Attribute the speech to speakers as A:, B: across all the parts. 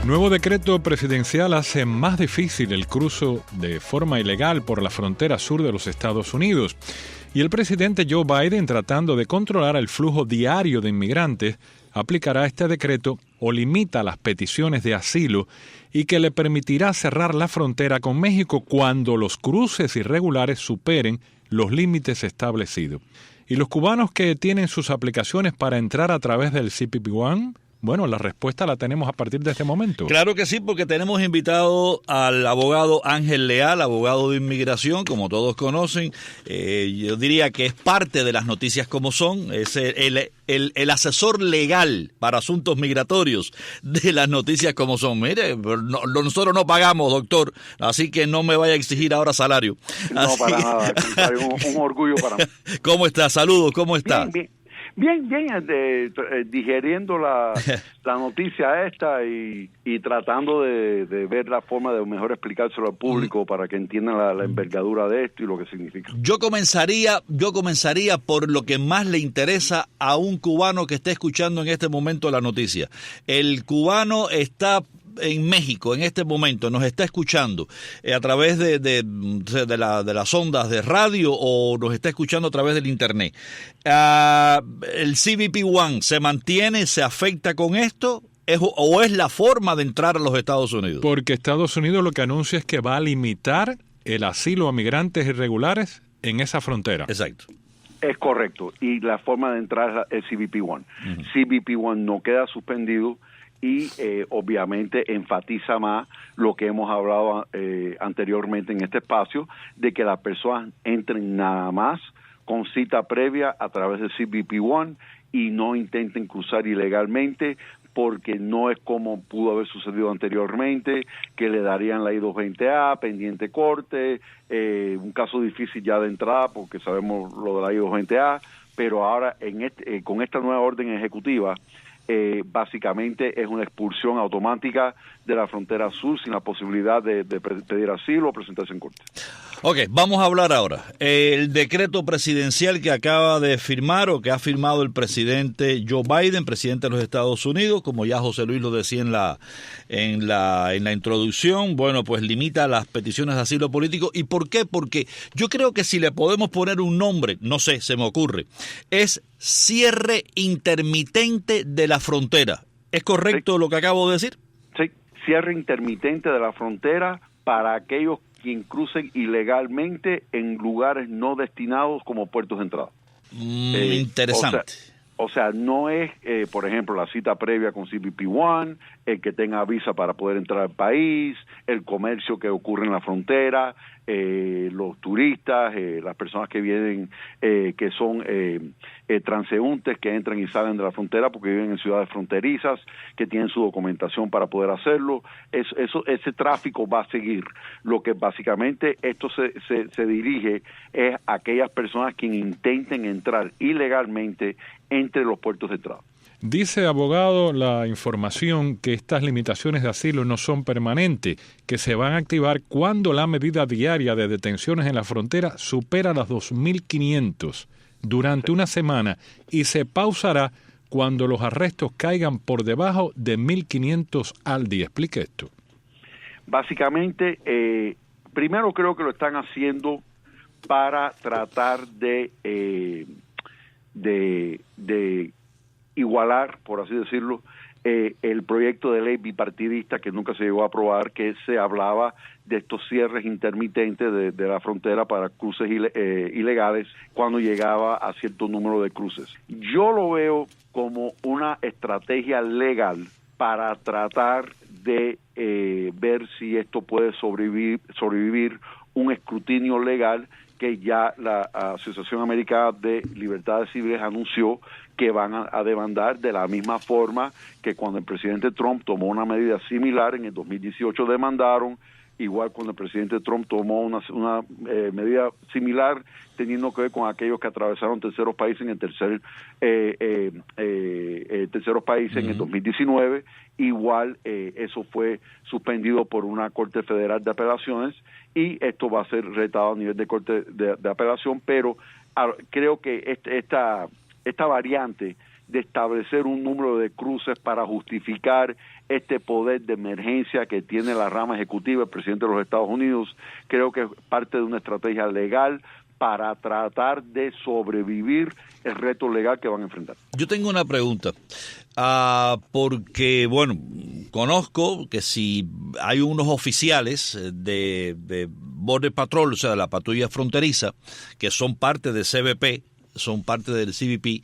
A: Nuevo decreto presidencial hace más difícil el cruce de forma ilegal por la frontera sur de los Estados Unidos. Y el presidente Joe Biden, tratando de controlar el flujo diario de inmigrantes, aplicará este decreto o limita las peticiones de asilo y que le permitirá cerrar la frontera con México cuando los cruces irregulares superen los límites establecidos. ¿Y los cubanos que tienen sus aplicaciones para entrar a través del CBP One? Bueno, la respuesta la tenemos a partir de este momento.
B: Claro que sí, porque tenemos invitado al abogado Ángel Leal, abogado de inmigración, como todos conocen. Yo diría que es parte de las noticias como son, es el asesor legal para asuntos migratorios de las noticias como son. Mire, nosotros no pagamos, doctor, así que no me vaya a exigir ahora salario.
C: No, para nada, un orgullo para mí.
B: ¿Cómo está? Saludos, ¿cómo está?
C: Bien, digeriendo la noticia esta y tratando de ver la forma de mejor explicárselo al público para que entiendan la envergadura de esto y lo que significa.
B: Yo comenzaría por lo que más le interesa a un cubano que esté escuchando en este momento la noticia. El cubano está en México en este momento, nos está escuchando a través de las ondas de radio o nos está escuchando a través del internet. ¿El CBP One se mantiene, se afecta con esto? ¿O es la forma de entrar a los Estados Unidos?
A: Porque Estados Unidos lo que anuncia es que va a limitar el asilo a migrantes irregulares en esa frontera.
B: Exacto.
C: Es correcto, y la forma de entrar es el CBP One. CBP One no queda suspendido y obviamente enfatiza más lo que hemos hablado anteriormente en este espacio, de que las personas entren nada más con cita previa a través del CBP One y no intenten cruzar ilegalmente, porque no es como pudo haber sucedido anteriormente, que le darían la I-220A, pendiente corte, un caso difícil ya de entrada porque sabemos lo de la I-220A, pero ahora con esta nueva orden ejecutiva, básicamente es una expulsión automática de la frontera sur sin la posibilidad de pedir asilo o presentarse en corte.
B: Ok, vamos a hablar ahora. El decreto presidencial que acaba de firmar o que ha firmado el presidente Joe Biden, presidente de los Estados Unidos, como ya José Luis lo decía en la introducción, bueno, pues limita las peticiones de asilo político. ¿Y por qué? Porque yo creo que si le podemos poner un nombre, no sé, se me ocurre, es cierre intermitente de la frontera. ¿Es correcto lo que acabo de decir?
C: Sí, cierre intermitente de la frontera para aquellos quien crucen ilegalmente en lugares no destinados como puertos de entrada.
B: Interesante.
C: O sea, no es, por ejemplo, la cita previa con CBP One, el que tenga visa para poder entrar al país, el comercio que ocurre en la frontera, los turistas, las personas que vienen, que son transeúntes que entran y salen de la frontera porque viven en ciudades fronterizas, que tienen su documentación para poder hacerlo. Ese tráfico va a seguir. Lo que básicamente esto se dirige es a aquellas personas que intenten entrar ilegalmente entre los puertos de entrada.
A: Dice, abogado, la información que estas limitaciones de asilo no son permanentes, que se van a activar cuando la medida diaria de detenciones en la frontera supera las 2.500 durante una semana y se pausará cuando los arrestos caigan por debajo de 1.500 al día. Explique esto.
C: Básicamente, primero creo que lo están haciendo para tratar de igualar, por así decirlo, el proyecto de ley bipartidista que nunca se llegó a aprobar, que se hablaba de estos cierres intermitentes de la frontera para cruces ilegales cuando llegaba a cierto número de cruces. Yo lo veo como una estrategia legal para tratar de ver si esto puede sobrevivir un escrutinio legal que ya la Asociación Americana de Libertades Civiles anunció que van a demandar de la misma forma que cuando el presidente Trump tomó una medida similar, en el 2018 demandaron, igual cuando el presidente Trump tomó una medida similar teniendo que ver con aquellos que atravesaron terceros países en el terceros países en el 2019, igual eso fue suspendido por una Corte Federal de Apelaciones y esto va a ser retado a nivel de Corte de Apelación, pero creo que esta variante de establecer un número de cruces para justificar este poder de emergencia que tiene la rama ejecutiva, el presidente de los Estados Unidos. Creo que es parte de una estrategia legal para tratar de sobrevivir el reto legal que van a enfrentar.
B: Yo tengo una pregunta, porque, bueno, conozco que si hay unos oficiales de Border Patrol, o sea, de la patrulla fronteriza, que son parte de CBP, son parte del CBP,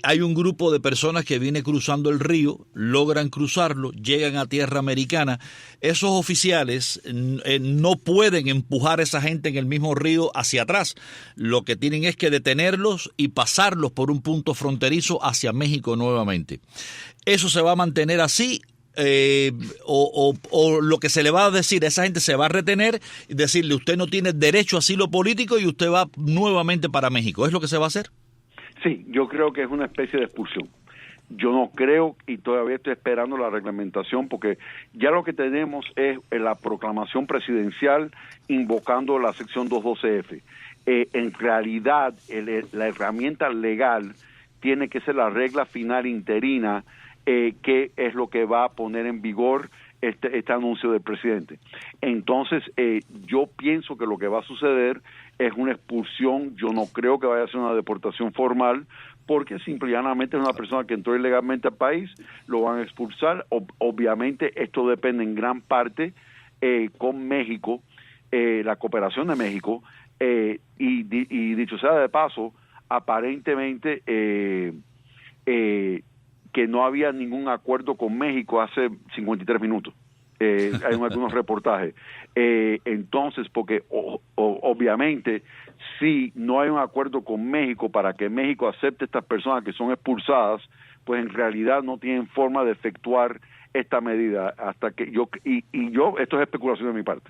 B: hay un grupo de personas que viene cruzando el río, logran cruzarlo, llegan a tierra americana. Esos oficiales no pueden empujar a esa gente en el mismo río hacia atrás. Lo que tienen es que detenerlos y pasarlos por un punto fronterizo hacia México nuevamente. ¿Eso se va a mantener así? O lo que se le va a decir a esa gente se va a retener y decirle: usted no tiene derecho a asilo político y usted va nuevamente para México. ¿Es lo que se va a hacer?
C: Sí, yo creo que es una especie de expulsión. Yo no creo, y todavía estoy esperando la reglamentación, porque ya lo que tenemos es la proclamación presidencial invocando la sección 212F. En realidad, la herramienta legal tiene que ser la regla final interina, que es lo que va a poner en vigor este anuncio del presidente. Entonces, yo pienso que lo que va a suceder es una expulsión. Yo no creo que vaya a ser una deportación formal, porque simple y llanamente es una persona que entró ilegalmente al país, lo van a expulsar. Obviamente, esto depende en gran parte con México, la cooperación de México, y dicho sea de paso, aparentemente que no había ningún acuerdo con México hace 53 minutos. Hay algunos reportajes. Entonces, porque obviamente, si no hay un acuerdo con México para que México acepte estas personas que son expulsadas, pues en realidad no tienen forma de efectuar esta medida hasta que yo esto es especulación de mi parte.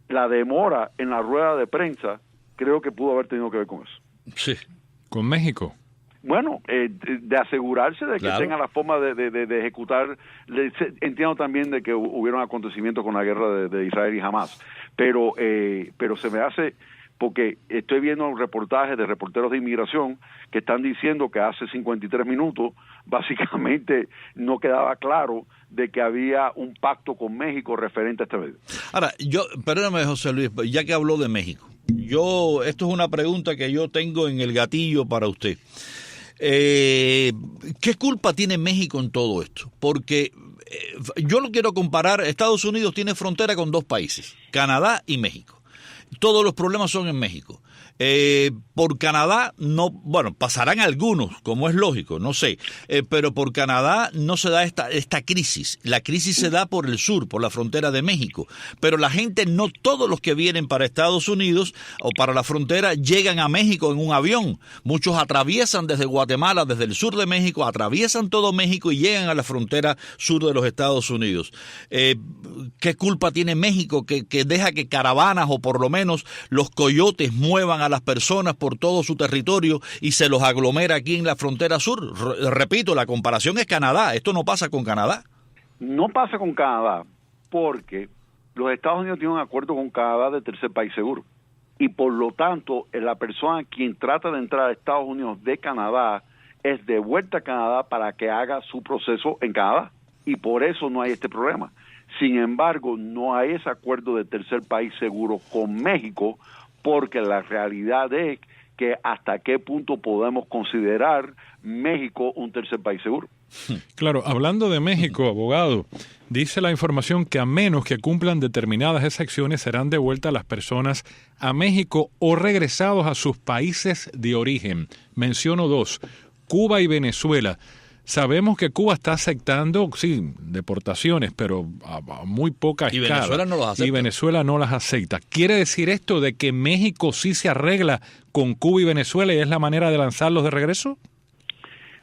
C: La demora en la rueda de prensa creo que pudo haber tenido que ver con eso.
B: Sí.
A: ¿Con México?
C: Bueno, de asegurarse de que tenga la forma de ejecutar. Entiendo también de que hubieron acontecimientos con la guerra de Israel y Hamas, pero se me hace, porque estoy viendo reportajes de reporteros de inmigración que están diciendo que hace 53 minutos básicamente no quedaba claro de que había un pacto con México referente a este medio.
B: Ahora, perdóname, José Luis, ya que habló de México, esto es una pregunta que yo tengo en el gatillo para usted. ¿Qué culpa tiene México en todo esto? Porque yo lo quiero comparar. Estados Unidos tiene frontera con dos países, Canadá y México. Todos los problemas son en México. Por Canadá pasarán algunos, como es lógico, no sé, pero por Canadá no se da esta crisis. La crisis se da por el sur, por la frontera de México, pero la gente, no todos los que vienen para Estados Unidos o para la frontera llegan a México en un avión. Muchos atraviesan desde Guatemala, desde el sur de México, atraviesan todo México y llegan a la frontera sur de los Estados Unidos. ¿Qué culpa tiene México que deja que caravanas o por lo menos los coyotes muevan a las personas por todo su territorio y se los aglomera aquí en la frontera sur? Repito, la comparación es Canadá. Esto no pasa con Canadá.
C: No pasa con Canadá porque los Estados Unidos tienen un acuerdo con Canadá de tercer país seguro, y por lo tanto la persona quien trata de entrar a Estados Unidos de Canadá es de vuelta a Canadá para que haga su proceso en Canadá, y por eso no hay este problema. Sin embargo, no hay ese acuerdo de tercer país seguro con México, porque la realidad es que hasta qué punto podemos considerar México un tercer país seguro.
A: Claro, hablando de México, abogado, dice la información que a menos que cumplan determinadas excepciones serán devueltas las personas a México o regresados a sus países de origen. Menciono dos, Cuba y Venezuela. Sabemos que Cuba está aceptando, sí, deportaciones, pero a muy poca escala.
B: Y Venezuela no las acepta.
A: Y Venezuela no las acepta. ¿Quiere decir esto de que México sí se arregla con Cuba y Venezuela y es la manera de lanzarlos de regreso?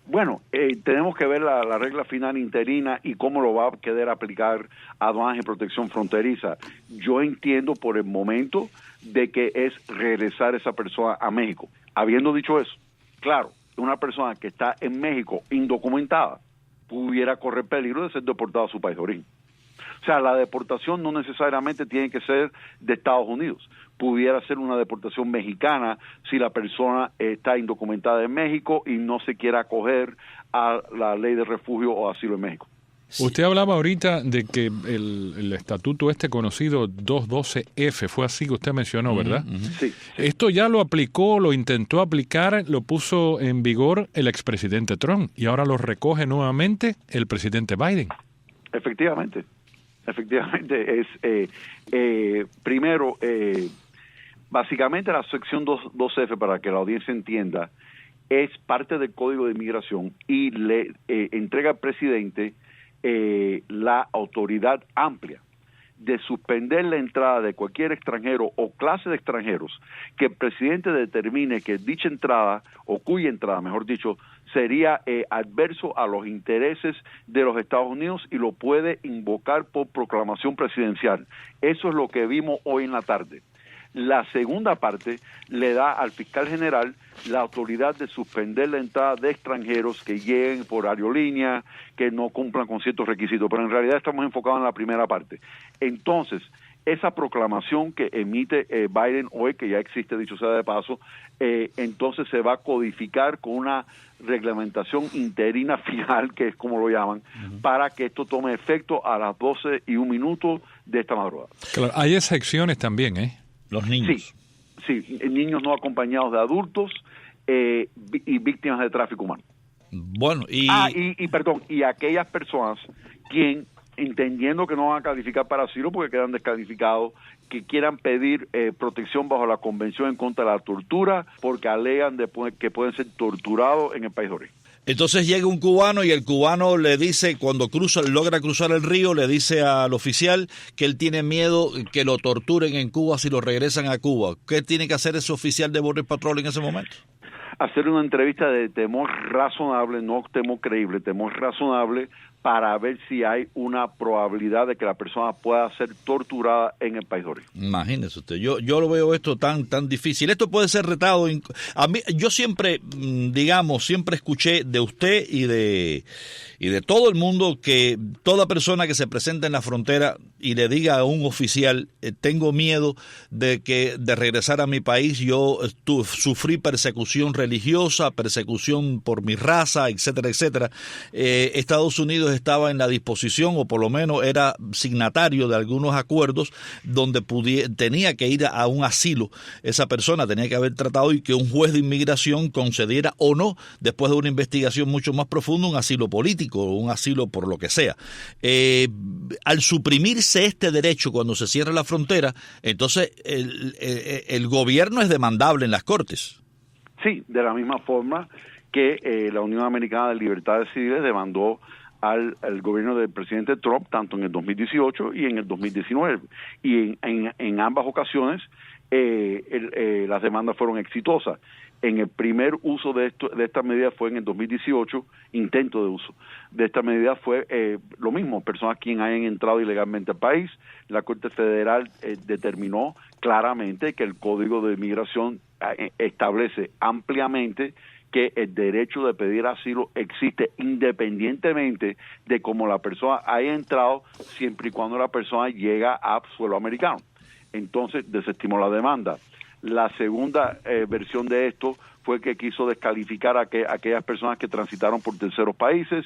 C: Bueno, tenemos que ver la regla final interina y cómo lo va a querer aplicar Aduanas y Protección Fronteriza. Yo entiendo por el momento de que es regresar esa persona a México. Habiendo dicho eso, claro, una persona que está en México indocumentada pudiera correr peligro de ser deportada a su país de origen. O sea, la deportación no necesariamente tiene que ser de Estados Unidos. Pudiera ser una deportación mexicana si la persona está indocumentada en México y no se quiere acoger a la ley de refugio o asilo en México.
A: Sí. Usted hablaba ahorita de que el estatuto conocido 212F, fue así que usted mencionó, ¿verdad?
C: Sí.
A: Esto ya lo aplicó, lo intentó aplicar, lo puso en vigor el expresidente Trump y ahora lo recoge nuevamente el presidente Biden.
C: Efectivamente, es primero, básicamente la sección 2F, para que la audiencia entienda, es parte del Código de Inmigración y le entrega al presidente la autoridad amplia de suspender la entrada de cualquier extranjero o clase de extranjeros que el presidente determine que dicha entrada, o cuya entrada, mejor dicho, sería adverso a los intereses de los Estados Unidos y lo puede invocar por proclamación presidencial. Eso es lo que vimos hoy en la tarde. La segunda parte le da al fiscal general la autoridad de suspender la entrada de extranjeros que lleguen por aerolínea, que no cumplan con ciertos requisitos, pero en realidad estamos enfocados en la primera parte. Entonces, esa proclamación que emite Biden hoy, que ya existe, dicho sea de paso, entonces se va a codificar con una reglamentación interina final, que es como lo llaman, para que esto tome efecto a las 12:01 de esta madrugada.
A: Claro, hay excepciones también, ¿eh?
B: Los niños.
C: Sí, niños no acompañados de adultos y víctimas de tráfico humano.
B: Bueno,
C: y aquellas personas quien, entendiendo que no van a calificar para asilo porque quedan descalificados, que quieran pedir protección bajo la Convención en contra de la Tortura porque alegan que pueden ser torturados en el país de origen.
B: Entonces llega un cubano y el cubano le dice, cuando logra cruzar el río, le dice al oficial que él tiene miedo que lo torturen en Cuba si lo regresan a Cuba. ¿Qué tiene que hacer ese oficial de Border Patrol en ese momento?
C: Hacer una entrevista de temor razonable, no temor creíble, temor razonable, para ver si hay una probabilidad de que la persona pueda ser torturada en el país de origen.
B: Imagínese usted, yo lo veo esto tan difícil. Esto puede ser retado. A mí, yo siempre, siempre escuché de usted y de todo el mundo que toda persona que se presenta en la frontera y le diga a un oficial, tengo miedo de regresar a mi país, yo sufrí persecución religiosa, persecución por mi raza, etcétera, etcétera. Estados Unidos estaba en la disposición, o por lo menos era signatario de algunos acuerdos donde tenía que ir a un asilo. Esa persona tenía que haber tratado y que un juez de inmigración concediera o no, después de una investigación mucho más profunda, un asilo político o un asilo por lo que sea. Al suprimirse este derecho cuando se cierra la frontera, entonces el gobierno es demandable en las cortes.
C: Sí, de la misma forma que la Unión Americana de Libertades Civiles demandó al gobierno del presidente Trump, tanto en el 2018 y en el 2019. Y en ambas ocasiones las demandas fueron exitosas. En el primer uso de esta medida fue en el 2018, intento de uso de esta medida fue lo mismo, personas quienes hayan entrado ilegalmente al país. La Corte Federal determinó claramente que el Código de Inmigración establece ampliamente que el derecho de pedir asilo existe independientemente de cómo la persona haya entrado, siempre y cuando la persona llega a suelo americano. Entonces desestimó la demanda. La segunda versión de esto fue que quiso descalificar a aquellas personas que transitaron por terceros países.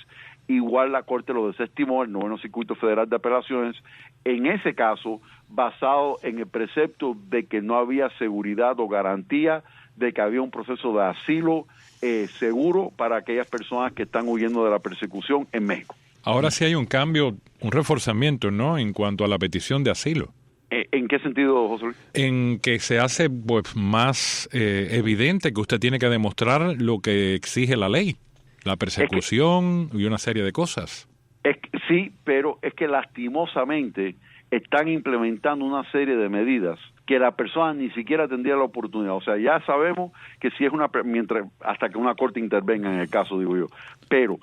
C: Igual la Corte lo desestimó, el Noveno Circuito Federal de Apelaciones, en ese caso basado en el precepto de que no había seguridad o garantía de que había un proceso de asilo seguro para aquellas personas que están huyendo de la persecución en México.
A: Ahora sí hay un cambio, un reforzamiento, ¿no?, en cuanto a la petición de asilo.
C: ¿En qué sentido, José Luis?
A: En que se hace más evidente que usted tiene que demostrar lo que exige la ley, la persecución y una serie de cosas.
C: Sí, pero es que lastimosamente están implementando una serie de medidas que la persona ni siquiera tendría la oportunidad. O sea, ya sabemos que si es hasta que una corte intervenga en el caso, digo yo, pero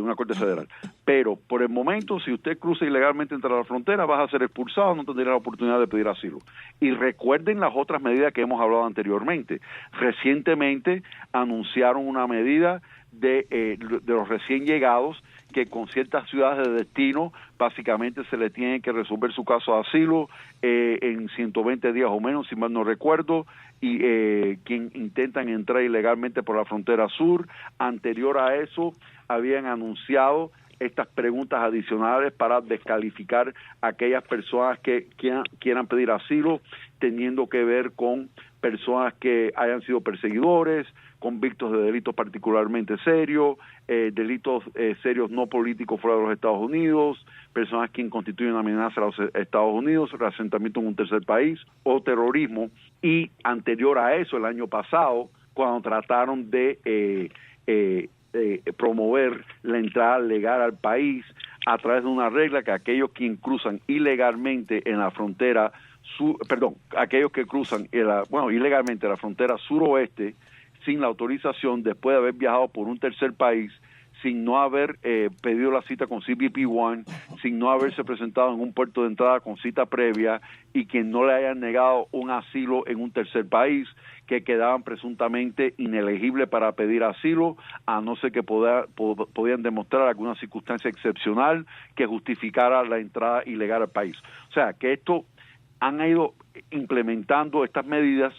C: una corte federal. Pero por el momento, si usted cruza ilegalmente entre la frontera, vas a ser expulsado, no tendría la oportunidad de pedir asilo. Y recuerden las otras medidas que hemos hablado anteriormente. Recientemente anunciaron una medida de los recién llegados que con ciertas ciudades de destino básicamente se le tiene que resolver su caso de asilo en 120 días o menos, si mal no recuerdo, y quien intentan entrar ilegalmente por la frontera sur. Anterior a eso habían anunciado estas preguntas adicionales para descalificar a aquellas personas que quieran pedir asilo, teniendo que ver con personas que hayan sido perseguidores, convictos de delitos particularmente serios, delitos serios no políticos fuera de los Estados Unidos, personas que constituyen una amenaza a los Estados Unidos, reasentamiento en un tercer país o terrorismo. Y anterior a eso, el año pasado, cuando trataron de promover la entrada legal al país a través de una regla que aquellos que cruzan ilegalmente en la frontera aquellos que cruzan ilegalmente la frontera suroeste sin la autorización después de haber viajado por un tercer país, sin no haber pedido la cita con CBP One, sin no haberse presentado en un puerto de entrada con cita previa y que no le hayan negado un asilo en un tercer país, que quedaban presuntamente inelegibles para pedir asilo, a no ser que podían demostrar alguna circunstancia excepcional que justificara la entrada ilegal al país. O sea, que esto han ido implementando estas medidas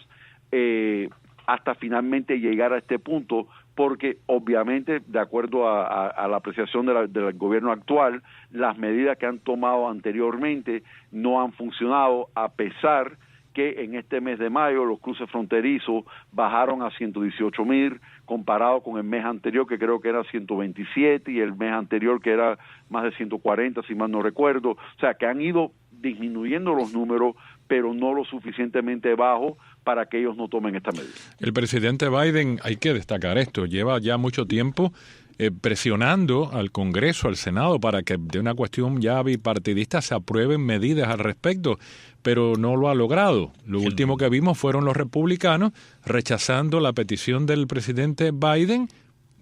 C: hasta finalmente llegar a este punto, porque obviamente, de acuerdo a la apreciación del gobierno actual, las medidas que han tomado anteriormente no han funcionado, a pesar que en este mes de mayo los cruces fronterizos bajaron a 118,000, comparado con el mes anterior, que creo que era 127, y el mes anterior que era más de 140, si mal no recuerdo. O sea, que han ido disminuyendo los números, pero no lo suficientemente bajo para que ellos no tomen esta medida.
A: El presidente Biden, hay que destacar esto, lleva ya mucho tiempo presionando al Congreso, al Senado, para que de una cuestión ya bipartidista se aprueben medidas al respecto, pero no lo ha logrado. Lo último que vimos fueron los republicanos rechazando la petición del presidente Biden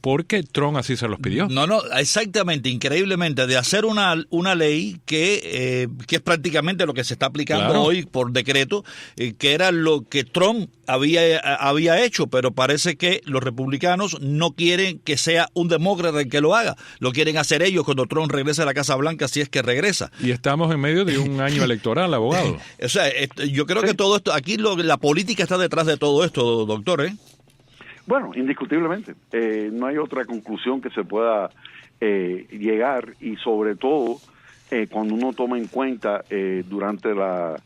A: porque Trump así se los pidió.
B: No, exactamente, increíblemente, de hacer una ley que es prácticamente lo que se está aplicando hoy por decreto, que era lo que Trump había hecho, pero parece que los republicanos no quieren que sea un demócrata el que lo haga, lo quieren hacer ellos cuando Trump regrese a la Casa Blanca, si es que regresa.
A: Y estamos en medio de un año electoral, abogado.
B: O sea, yo creo que todo esto, aquí la política está detrás de todo esto, doctor, ¿eh?
C: Bueno, indiscutiblemente. No hay otra conclusión que se pueda llegar, y sobre todo cuando uno toma en cuenta durante las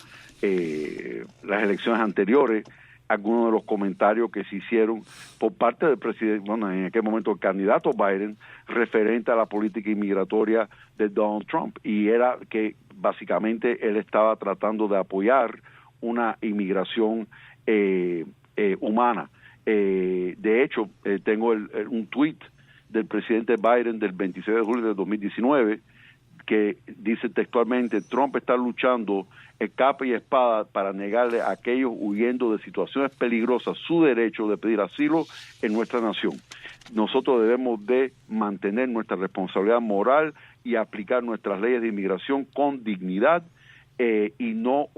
C: elecciones anteriores algunos de los comentarios que se hicieron por parte del presidente, en aquel momento el candidato Biden, referente a la política inmigratoria de Donald Trump, y era que básicamente él estaba tratando de apoyar una inmigración humana. De hecho, tengo un tuit del presidente Biden del 26 de julio de 2019 que dice textualmente: Trump está luchando capa y espada para negarle a aquellos huyendo de situaciones peligrosas su derecho de pedir asilo en nuestra nación. Nosotros debemos de mantener nuestra responsabilidad moral y aplicar nuestras leyes de inmigración con dignidad y no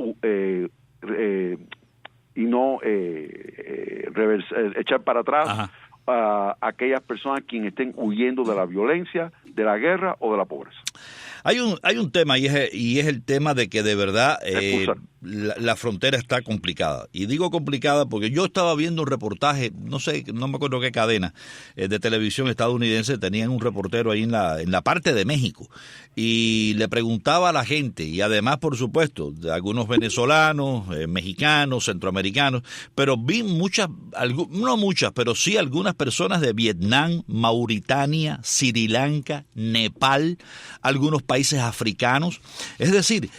C: echar para atrás a aquellas personas quienes estén huyendo de la violencia, de la guerra o de la pobreza.
B: Hay un tema y es el tema de que de verdad la frontera está complicada. Y digo complicada porque yo estaba viendo un reportaje, no me acuerdo qué cadena de televisión estadounidense, tenían un reportero ahí en la parte de México y le preguntaba a la gente, y además por supuesto de algunos venezolanos, mexicanos, centroamericanos, pero vi no muchas, pero sí algunas personas de Vietnam, Mauritania, Sri Lanka, Nepal, algunos países africanos. Es decir,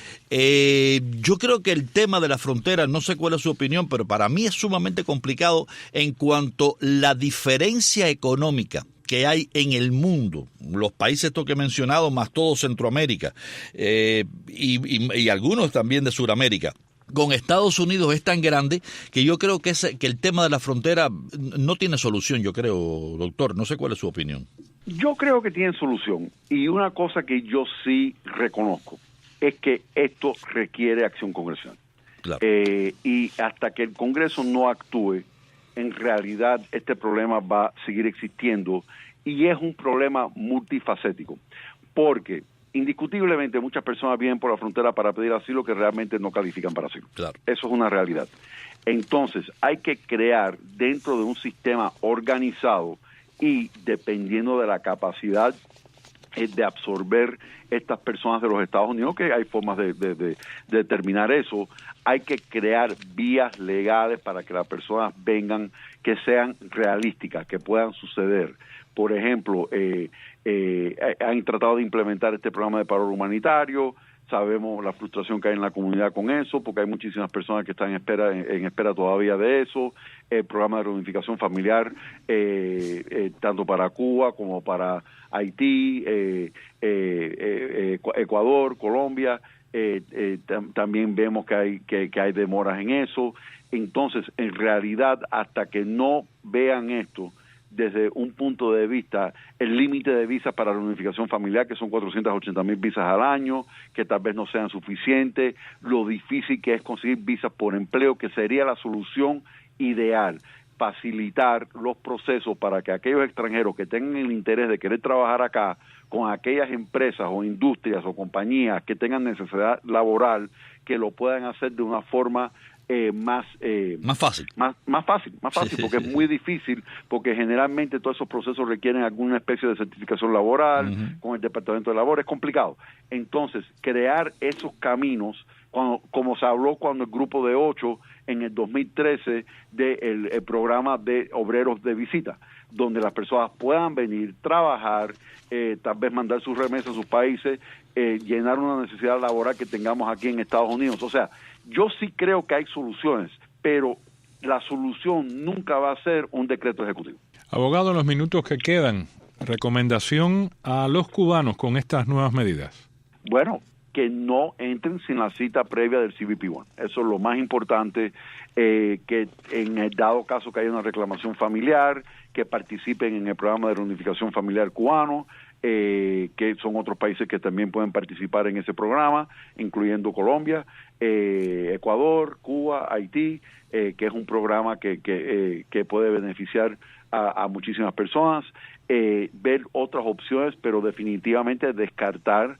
B: yo creo que el tema de la frontera, no sé cuál es su opinión, pero para mí es sumamente complicado en cuanto a la diferencia económica que hay en el mundo, los países estos que he mencionado, más todo Centroamérica y algunos también de Sudamérica. Con Estados Unidos es tan grande que yo creo que el tema de la frontera no tiene solución, yo creo, doctor. No sé cuál es su opinión.
C: Yo creo que tiene solución, y una cosa que yo sí reconozco es que esto requiere acción congresional. Claro. Y hasta que el Congreso no actúe, en realidad este problema va a seguir existiendo, y es un problema multifacético, porque indiscutiblemente muchas personas vienen por la frontera para pedir asilo que realmente no califican para asilo.
B: Claro.
C: Eso es una realidad. Entonces, hay que crear dentro de un sistema organizado y dependiendo de la capacidad de absorber estas personas de los Estados Unidos, que hay formas de determinar eso, hay que crear vías legales para que las personas vengan, que sean realísticas, que puedan suceder. Por ejemplo, han tratado de implementar este programa de paro humanitario. Sabemos la frustración que hay en la comunidad con eso, porque hay muchísimas personas que están en espera todavía de eso. El programa de reunificación familiar, tanto para Cuba como para Haití, Ecuador, Colombia, también vemos que hay demoras en eso. Entonces, en realidad, hasta que no vean esto desde un punto de vista, el límite de visas para la reunificación familiar, que son 480,000 visas al año, que tal vez no sean suficientes, lo difícil que es conseguir visas por empleo, que sería la solución ideal, facilitar los procesos para que aquellos extranjeros que tengan el interés de querer trabajar acá, con aquellas empresas o industrias o compañías que tengan necesidad laboral, que lo puedan hacer de una forma más fácil,
B: Sí,
C: porque es muy difícil, porque generalmente todos esos procesos requieren alguna especie de certificación laboral con el Departamento de Labor, es complicado. Entonces, crear esos caminos, como se habló cuando el grupo de 8 en el 2013 del programa de obreros de visita, donde las personas puedan venir, trabajar, tal vez mandar sus remesas a sus países, llenar una necesidad laboral que tengamos aquí en Estados Unidos. O sea, yo sí creo que hay soluciones, pero la solución nunca va a ser un decreto ejecutivo.
A: Abogado, en los minutos que quedan, recomendación a los cubanos con estas nuevas medidas.
C: Bueno, que no entren sin la cita previa del CBP-1. Eso es lo más importante, que en el dado caso que haya una reclamación familiar, que participen en el programa de reunificación familiar cubano, que son otros países que también pueden participar en ese programa, incluyendo Colombia, Ecuador, Cuba, Haití, que es un programa que puede beneficiar a muchísimas personas, ver otras opciones, pero definitivamente descartar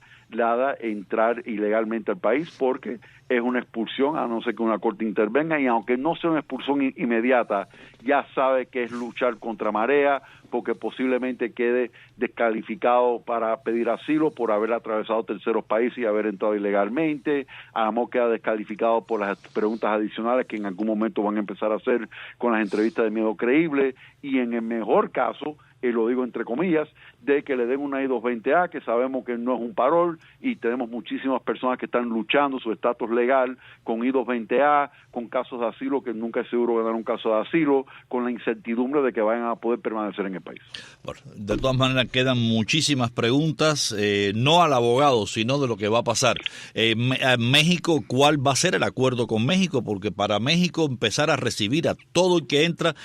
C: entrar ilegalmente al país, porque es una expulsión, a no ser que una corte intervenga, y aunque no sea una expulsión inmediata, ya sabe que es luchar contra marea, porque posiblemente quede descalificado para pedir asilo por haber atravesado terceros países y haber entrado ilegalmente. A lo mejor queda descalificado por las preguntas adicionales que en algún momento van a empezar a hacer con las entrevistas de miedo creíble, y en el mejor caso, y lo digo entre comillas, de que le den una I-220A, que sabemos que no es un parol, y tenemos muchísimas personas que están luchando su estatus legal con I-220A, con casos de asilo que nunca es seguro ganar un caso de asilo, con la incertidumbre de que vayan a poder permanecer en el país.
B: Bueno, de todas maneras quedan muchísimas preguntas, no al abogado, sino de lo que va a pasar. México, ¿cuál va a ser el acuerdo con México? Porque para México empezar a recibir a todo el que entra,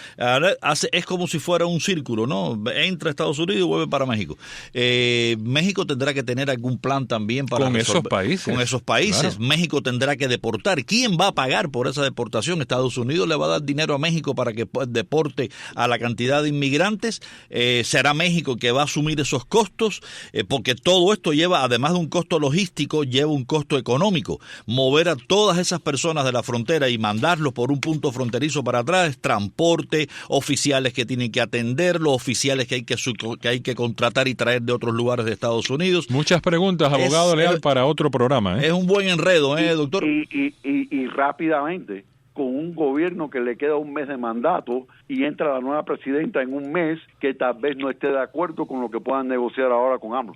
B: es como si fuera un círculo, ¿no? Entra a Estados Unidos y vuelve para México. México tendrá que tener algún plan también para
A: con esos países.
B: Con esos países. Claro. México tendrá que deportar. ¿Quién va a pagar por esa deportación? ¿Estados Unidos le va a dar dinero a México para que deporte a la cantidad de inmigrantes? ¿Será México que va a asumir esos costos? Porque todo esto lleva, además de un costo logístico, lleva un costo económico. Mover a todas esas personas de la frontera y mandarlos por un punto fronterizo para atrás, transporte, oficiales que tienen que atender, los oficiales que hay que contratar y traer de otros lugares de Estados Unidos.
A: Muchas preguntas, abogado Leal, para otro programa.
B: Es un buen enredo, doctor.
C: Y rápidamente, con un gobierno que le queda un mes de mandato y entra la nueva presidenta en un mes que tal vez no esté de acuerdo con lo que puedan negociar ahora con AMLO.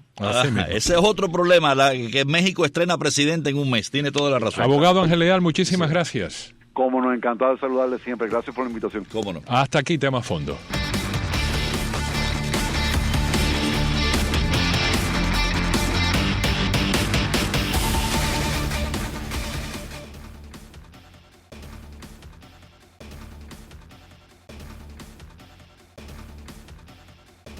B: Ese es otro problema, que México estrena presidente en un mes. Tiene toda la razón.
A: Abogado Ángel Leal, muchísimas gracias.
C: Cómo no, encantado de saludarle siempre. Gracias por la invitación.
B: Cómo no.
A: Hasta aquí, Tema Fondo.